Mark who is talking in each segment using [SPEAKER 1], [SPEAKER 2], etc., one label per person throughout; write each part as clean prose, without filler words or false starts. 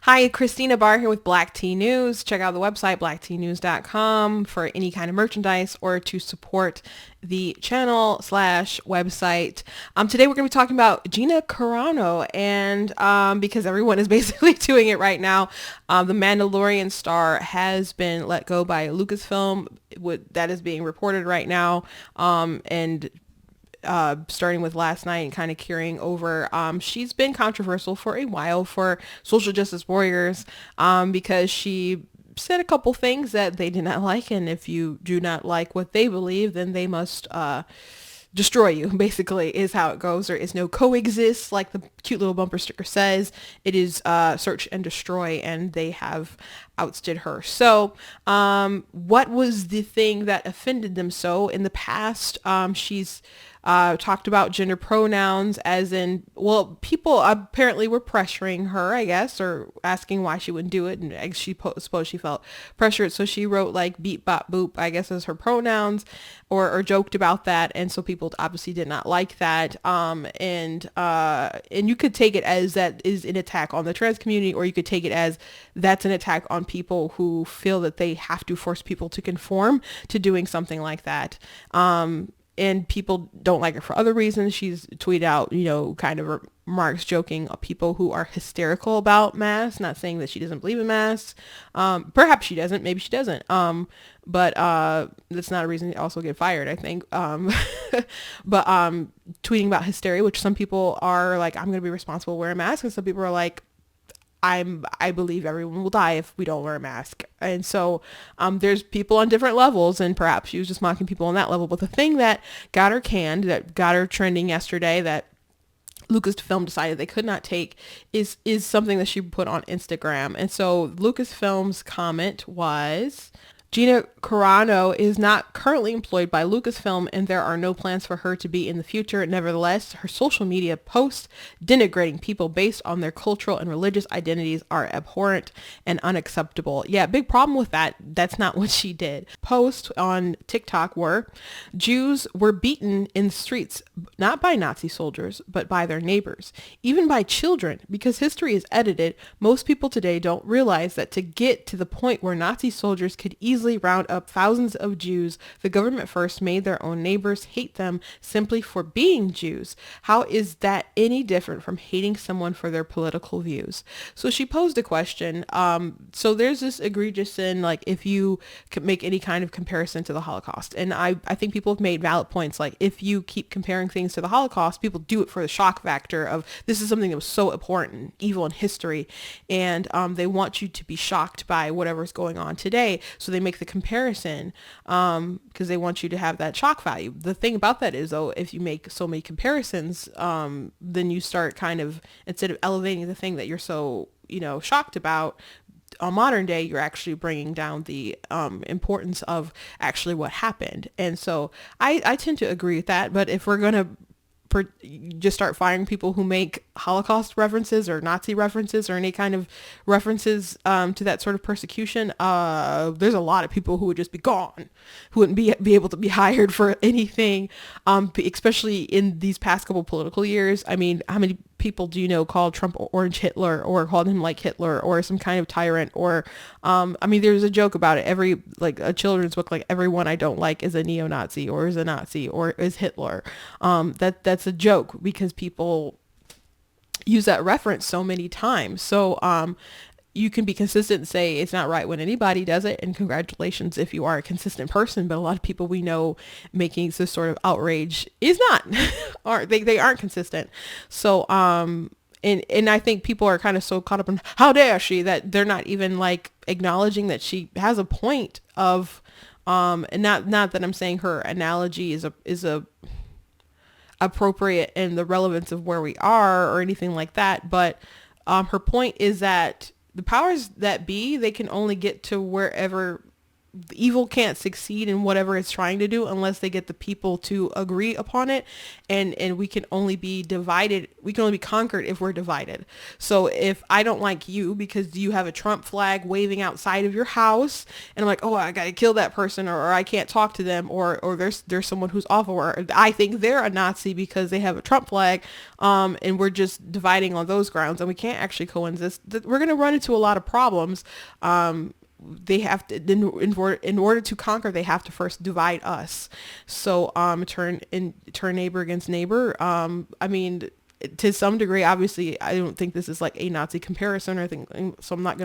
[SPEAKER 1] Hi, Christina Barr here with Black Tea News. Check out the website blacktnews.com for any kind of merchandise or to support the channel slash website. Today we're going to be talking about Gina Carano, and because everyone is basically doing it right now, the Mandalorian star has been let go by Lucasfilm. That is being reported right now, and starting with last night and kind of carrying over. She's been controversial for a while for social justice warriors because she said a couple things that they did not like, and if you do not like what they believe, then they must destroy you, basically, is how it goes. There is no coexist, like the cute little bumper sticker says. It is search and destroy, and they have ousted her. So what was the thing that offended them so? In the past, she's talked about gender pronouns as in, well, people apparently were pressuring her, I guess, or asking why she wouldn't do it. And she suppose she felt pressured. So she wrote like beep, bop, boop, I guess, as her pronouns, or joked about that. And so people obviously did not like that. And you could take it as that is an attack on the trans community, or you could take it as that's an attack on people who feel that they have to force people to conform to doing something like that. And people don't like her for other reasons. She's tweeted out, kind of remarks joking people who are hysterical about masks, not saying that she doesn't believe in masks. Perhaps she doesn't, maybe she doesn't. But that's not a reason to also get fired, I think. But tweeting about hysteria, which some people are like, I'm going to be responsible wearing a mask. And some people are like, I believe everyone will die if we don't wear a mask. And so there's people on different levels, and perhaps she was just mocking people on that level. But the thing that got her canned, that got her trending yesterday, that Lucasfilm decided they could not take is something that she put on Instagram. And so Lucasfilm's comment was, Gina Carano is not currently employed by Lucasfilm, and there are no plans for her to be in the future. Nevertheless, her social media posts denigrating people based on their cultural and religious identities are abhorrent and unacceptable. Yeah, big problem with that. That's not what she did. Posts on TikTok were, Jews were beaten in the streets, not by Nazi soldiers, but by their neighbors, even by children. Because history is edited, most people today don't realize that to get to the point where Nazi soldiers could easily round up thousands of Jews, the government first made their own neighbors hate them simply for being Jews. How is that any different from hating someone for their political views? So she posed a question. So there's this egregious sin, like if you could make any kind of comparison to the Holocaust. And I think people have made valid points. Like if you keep comparing things to the Holocaust, people do it for the shock factor of this is something that was so abhorrent and evil in history. And they want you to be shocked by whatever's going on today. So they make the comparison because they want you to have that shock value. The thing about that is, though, if you make so many comparisons, then you start kind of, instead of elevating the thing that you're so, shocked about, on modern day, you're actually bringing down the importance of actually what happened. And so I tend to agree with that. But if we're going to just start firing people who make Holocaust references or Nazi references or any kind of references to that sort of persecution, there's a lot of people who would just be gone, who wouldn't be able to be hired for anything, especially in these past couple political years. I mean, how many people do you know called Trump Orange Hitler, or called him like Hitler, or some kind of tyrant, or I mean, there's a joke about it, every, like a children's book, like everyone I don't like is a neo-Nazi or is a Nazi or is Hitler. That's a joke because people use that reference so many times. So you can be consistent and say it's not right when anybody does it, and congratulations if you are a consistent person. But a lot of people we know making this sort of outrage is not, they aren't consistent. So and I think people are kind of so caught up in how dare she, that they're not even like acknowledging that she has a point of and not that I'm saying her analogy is a appropriate in the relevance of where we are or anything like that, but her point is that the powers that be, they can only get to wherever evil can't succeed in whatever it's trying to do unless they get the people to agree upon it. And we can only be divided. We can only be conquered if we're divided. So if I don't like you because you have a Trump flag waving outside of your house, and I'm like, oh, I got to kill that person, or I can't talk to them, or there's someone who's awful, or I think they're a Nazi because they have a Trump flag, and we're just dividing on those grounds, and we can't actually coexist, we're going to run into a lot of problems. They have to, in order to conquer, they have to first divide us. So turn neighbor against neighbor. I mean, to some degree, obviously, I don't think this is like a Nazi comparison or anything, so I'm not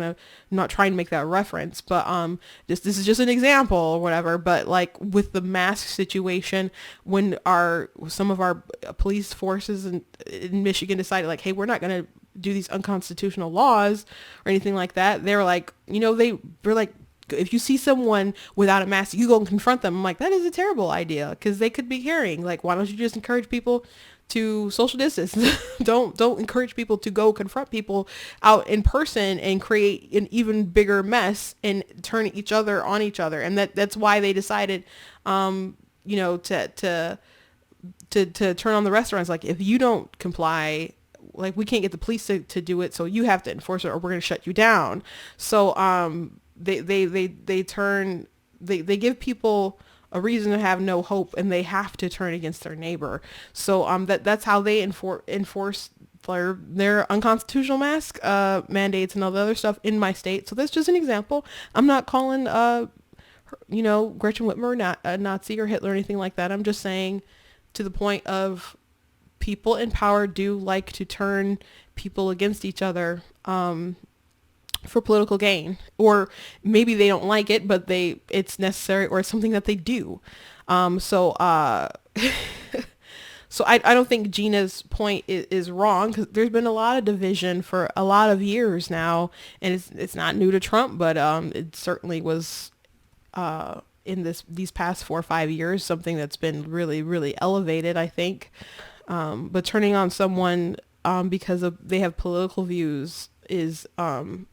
[SPEAKER 1] trying to make that reference, but this is just an example or whatever. But like with the mask situation, when some of our police forces in Michigan decided like, hey, we're not going to do these unconstitutional laws or anything like that, they were like, they were like, if you see someone without a mask, you go and confront them. I'm like, that is a terrible idea, because they could be carrying. Like, why don't you just encourage people to social distance? don't encourage people to go confront people out in person and create an even bigger mess and turn each other on each other. And that's why they decided to turn on the restaurants. Like, if you don't comply, like, we can't get the police to do it, so you have to enforce it or we're going to shut you down. So they give people a reason to have no hope, and they have to turn against their neighbor. So that's how they enforce their unconstitutional mask mandates and all the other stuff in my state. So that's just an example. I'm not calling Gretchen Whitmer not a Nazi or Hitler or anything like that. I'm just saying, to the point of, people in power do like to turn people against each other for political gain, or maybe they don't like it, but it's necessary, or it's something that they do. So I don't think Gina's point is wrong, because there's been a lot of division for a lot of years now, and it's not new to Trump, but it certainly was in these past 4 or 5 years something that's been really, really elevated, I think. But turning on someone because they have political views is awful.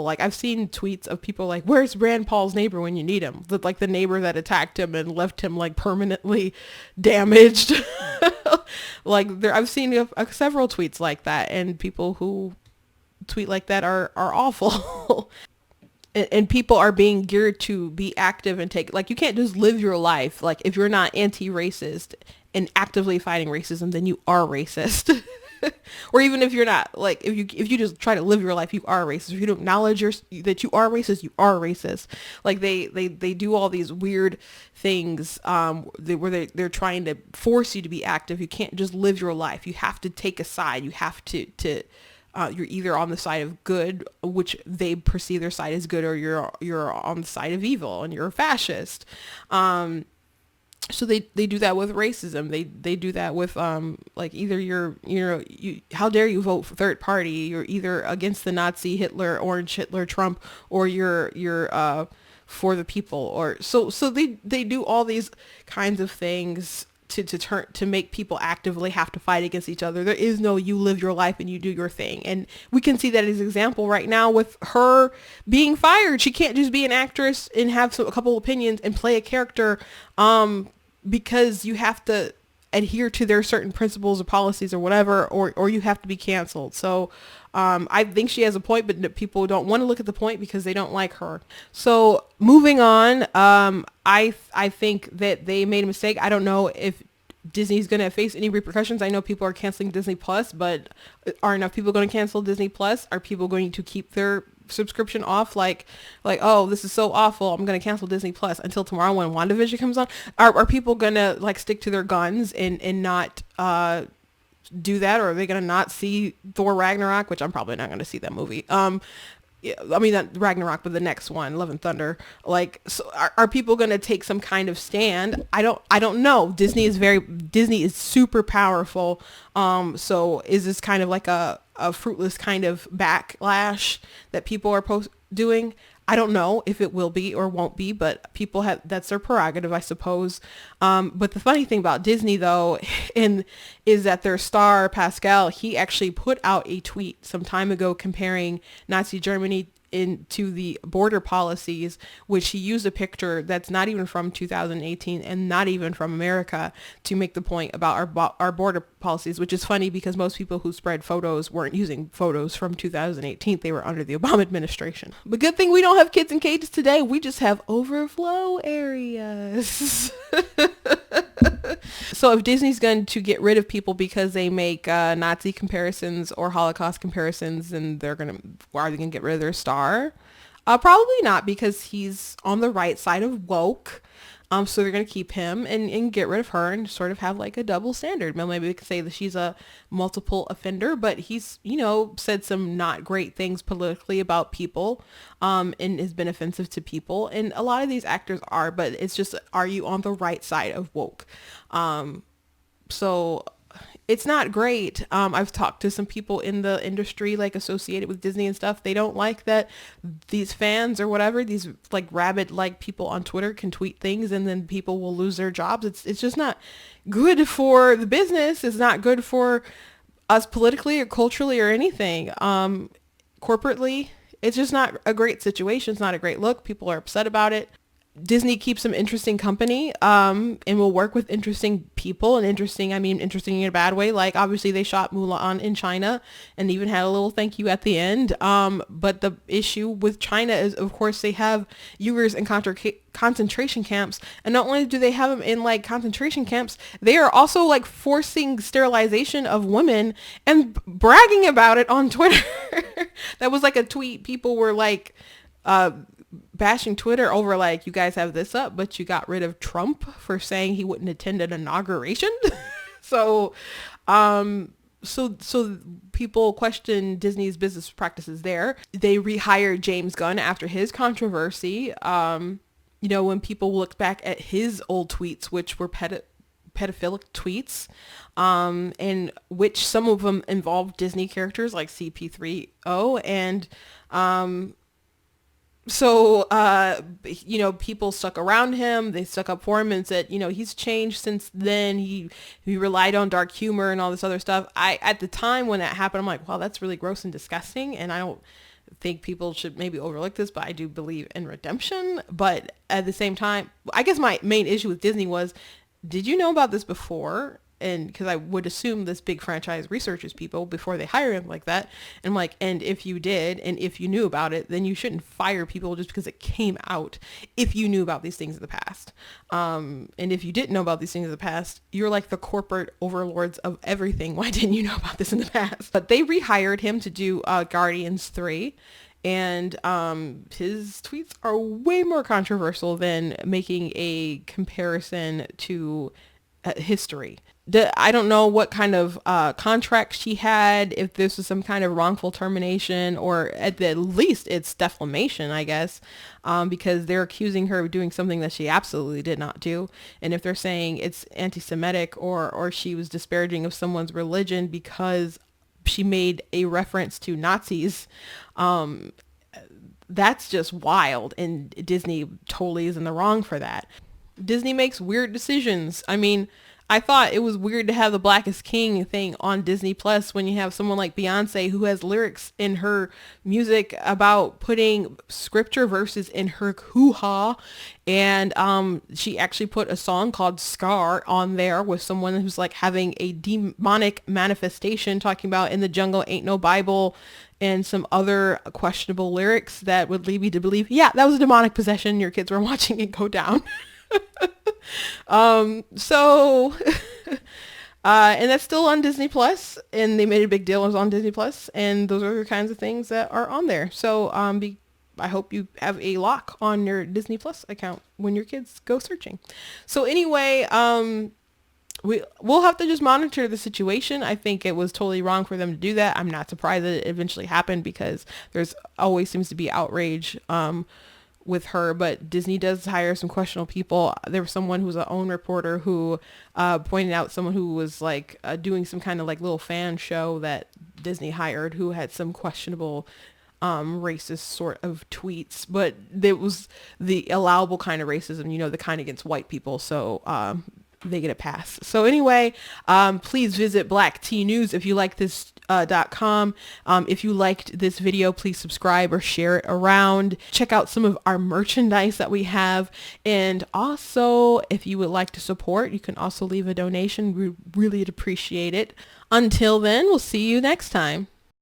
[SPEAKER 1] Like, I've seen tweets of people like, where's Rand Paul's neighbor when you need him? Like the neighbor that attacked him and left him like permanently damaged. Like, I've seen several tweets like that, and people who tweet like that are awful. And people are being geared to be active and like, you can't just live your life. Like, if you're not anti-racist and actively fighting racism, then you are racist. Or even if you're not, like, if you just try to live your life, you are racist. If you don't acknowledge that you are racist, you are racist. Like, they do all these weird things where they're trying to force you to be active. You can't just live your life. You have to take a side. You have to you're either on the side of good, which they perceive their side as good, or you're on the side of evil and you're a fascist. So they do that with racism. They do that with like, either how dare you vote for third party? You're either against the Nazi, Hitler, Orange Hitler, Trump, or you're for the people. Or so they do all these kinds of things to make people actively have to fight against each other. There is no, you live your life and you do your thing. And we can see that as an example right now with her being fired. She can't just be an actress and have a couple opinions and play a character because you have to adhere to their certain principles or policies or whatever, or you have to be canceled. So I think she has a point, but people don't want to look at the point because they don't like her. So moving on, I think that they made a mistake. I don't know if Disney's going to face any repercussions. I know people are canceling Disney Plus, but are enough people going to cancel Disney Plus? Are people going to keep their subscription off? Like, oh, this is so awful, I'm going to cancel Disney Plus until tomorrow when WandaVision comes on? Are people going to like stick to their guns and not do that? Or are they going to not see Thor Ragnarok, which I'm probably not going to see that movie. Yeah, I mean, not Ragnarok, but the next one, Love and Thunder. Like, so are people going to take some kind of stand? I don't know. Disney is super powerful. So is this kind of like a fruitless kind of backlash that people are doing? I don't know if it will be or won't be, but people that's their prerogative, I suppose. But the funny thing about Disney, though, is that their star, Pascal, he actually put out a tweet some time ago comparing Nazi Germany into the border policies, which he used a picture that's not even from 2018 and not even from America to make the point about our border policies, which is funny because most people who spread photos weren't using photos from 2018. They were under the Obama administration. But good thing we don't have kids in cages today. We just have overflow areas. So if Disney's going to get rid of people because they make Nazi comparisons or Holocaust comparisons, then are they going to get rid of their star? Probably not, because he's on the right side of woke. So they're going to keep him and get rid of her and sort of have like a double standard. Well, maybe we could say that she's a multiple offender, but he's, said some not great things politically about people, and has been offensive to people. And a lot of these actors are, but it's just, are you on the right side of woke? So it's not great. I've talked to some people in the industry, like associated with Disney and stuff. They don't like that these fans or whatever, these like rabid like people on Twitter can tweet things and then people will lose their jobs. It's just not good for the business. It's not good for us politically or culturally or anything. Corporately, it's just not a great situation. It's not a great look. People are upset about it. Disney keeps some interesting company, and will work with interesting people, and interesting in a bad way. Like obviously they shot Mulan in China and even had a little thank you at the end. But the issue with China is, of course, they have Uyghurs in concentration camps. And not only do they have them in like concentration camps, they are also like forcing sterilization of women and bragging about it on Twitter. That was like a tweet. People were like, bashing Twitter over like, you guys have this up, but you got rid of Trump for saying he wouldn't attend an inauguration. So people question Disney's business practices there. They rehired James Gunn after his controversy. When people look back at his old tweets, which were pedophilic tweets, and which some of them involved Disney characters like CP3O, and so, people stuck around him. They stuck up for him and said, he's changed since then. He relied on dark humor and all this other stuff. At the time when that happened, I'm like, wow, that's really gross and disgusting. And I don't think people should maybe overlook this, but I do believe in redemption. But at the same time, I guess my main issue with Disney was, did you know about this before? And because I would assume this big franchise researches people before they hire him like that. And I'm like, and if you did, and if you knew about it, then you shouldn't fire people just because it came out if you knew about these things in the past. And if you didn't know about these things in the past, you're like the corporate overlords of everything. Why didn't you know about this in the past? But they rehired him to do Guardians 3. And his tweets are way more controversial than making a comparison to history. I don't know what kind of contract she had, if this was some kind of wrongful termination, or at the least it's defamation, I guess, because they're accusing her of doing something that she absolutely did not do. And if they're saying it's anti-Semitic or she was disparaging of someone's religion because she made a reference to Nazis, that's just wild. And Disney totally is in the wrong for that. Disney makes weird decisions. I mean, I thought it was weird to have the Black is King thing on Disney Plus when you have someone like Beyonce who has lyrics in her music about putting scripture verses in her hoo-ha. And she actually put a song called Scar on there with someone who's like having a demonic manifestation, talking about in the jungle ain't no Bible, and some other questionable lyrics that would lead me to believe, yeah, that was a demonic possession. Your kids were watching it go down. And that's still on Disney Plus, and they made a big deal. It was on Disney Plus, and those are the kinds of things that are on there. So I hope you have a lock on your Disney Plus account when your kids go searching. So anyway, we'll have to just monitor the situation. I think it was totally wrong for them to do that. I'm not surprised that it eventually happened, because there's always seems to be outrage with her, but Disney does hire some questionable people. There was someone who was an OWN reporter who pointed out someone who was like doing some kind of like little fan show that Disney hired, who had some questionable racist sort of tweets, but it was the allowable kind of racism, the kind against white people. So they get a pass. So anyway, please visit Black Tea News if you like this .com. If you liked this video, please subscribe or share it around. Check out some of our merchandise that we have. And also, if you would like to support, you can also leave a donation. We really appreciate it. Until then, we'll see you next time.